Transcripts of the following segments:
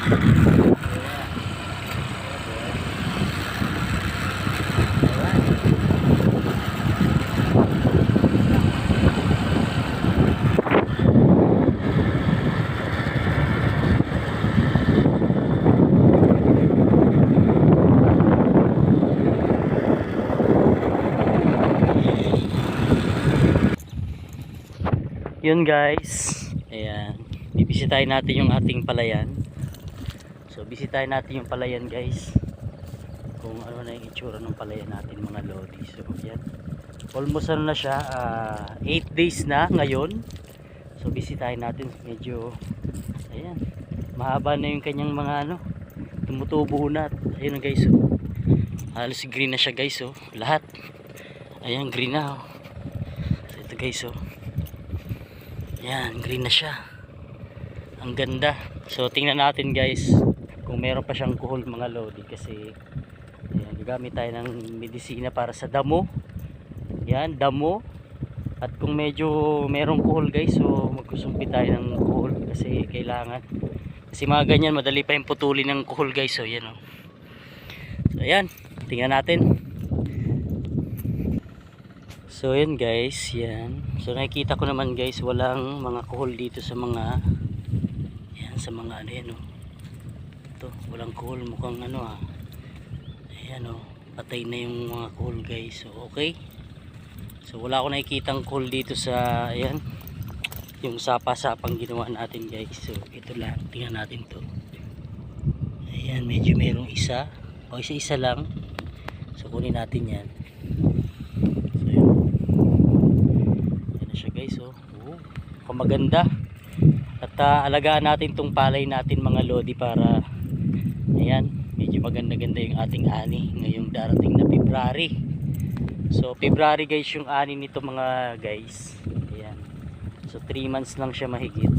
Yun guys, ayan, bibisitahin natin yung ating palayan. So bisitahin natin yung palayan guys, kung ano na yung itsura ng palayan natin mga lodi. So yan, almost ano na siya, 8 days na ngayon. So bisitahin natin, medyo ayan, mahaba na yung kanyang mga ano, tumutubo na. Ayun guys, oh, halos green na siya guys, oh, lahat. Ayan, green na, oh. So ito guys, oh, yan, green na siya. Ang ganda. So tingnan natin guys kung meron pa siyang kuhol mga lodi, kasi ayan, gagamit tayo ng medisina para sa damo. Yan, damo. At kung medyo merong kuhol guys, so magsusumpit tayo ng kuhol kasi kailangan. Kasi mga ganyan madali pa yung putulin ng kuhol guys. So yan, oh. So ayan, tingnan natin. So yun guys, yan. So nakikita ko naman guys, walang mga kuhol dito sa mga, yan, sa mga ano yan, oh. Ito, walang kuhol, mukhang ano, ah. Ayan, oh, patay na yung mga kuhol guys. So okay. So wala ko nakikitang kuhol dito sa, ayan, yung sapa-sapang ginawa natin guys. So ito lang, tingnan natin to. Ayan, medyo merong isa, o isa-isa lang. So kunin natin yan. Guys, oh, maganda. At alagaan natin tong palay natin mga lodi para ayan, medyo maganda-ganda yung ating ani ngayong darating na February. So February guys yung ani nito mga guys. Ayan. So 3 months lang siya mahigit.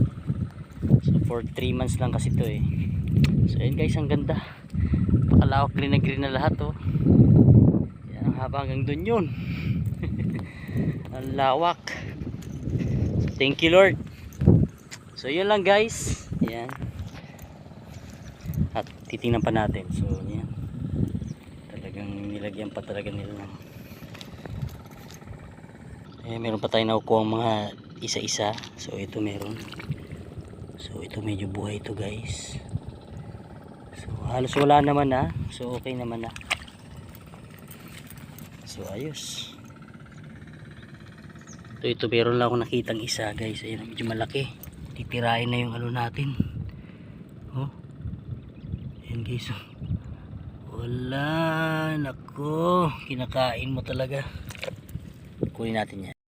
So for 3 months lang kasi to eh. So ayan guys, ang ganda. Pakalawak, green na lahat, oh. Ayan, ang haba hanggang dun yun. Ang lawak. Thank you Lord. So yun lang guys. Ayan. At titingnan pa natin. So yan, talagang nilagyan pa talaga nila. Meron pa tayong nakukuha mga isa-isa. So ito meron. So ito medyo buhay ito guys. So halos wala naman na. So okay naman na. So ayos. Ito meron lang ako nakitang isa guys. Ayan, medyo malaki. Titirain na yung ano natin. Oh. Ayan guys, oh. Wala, nako, kinakain mo talaga. Kunin natin yan.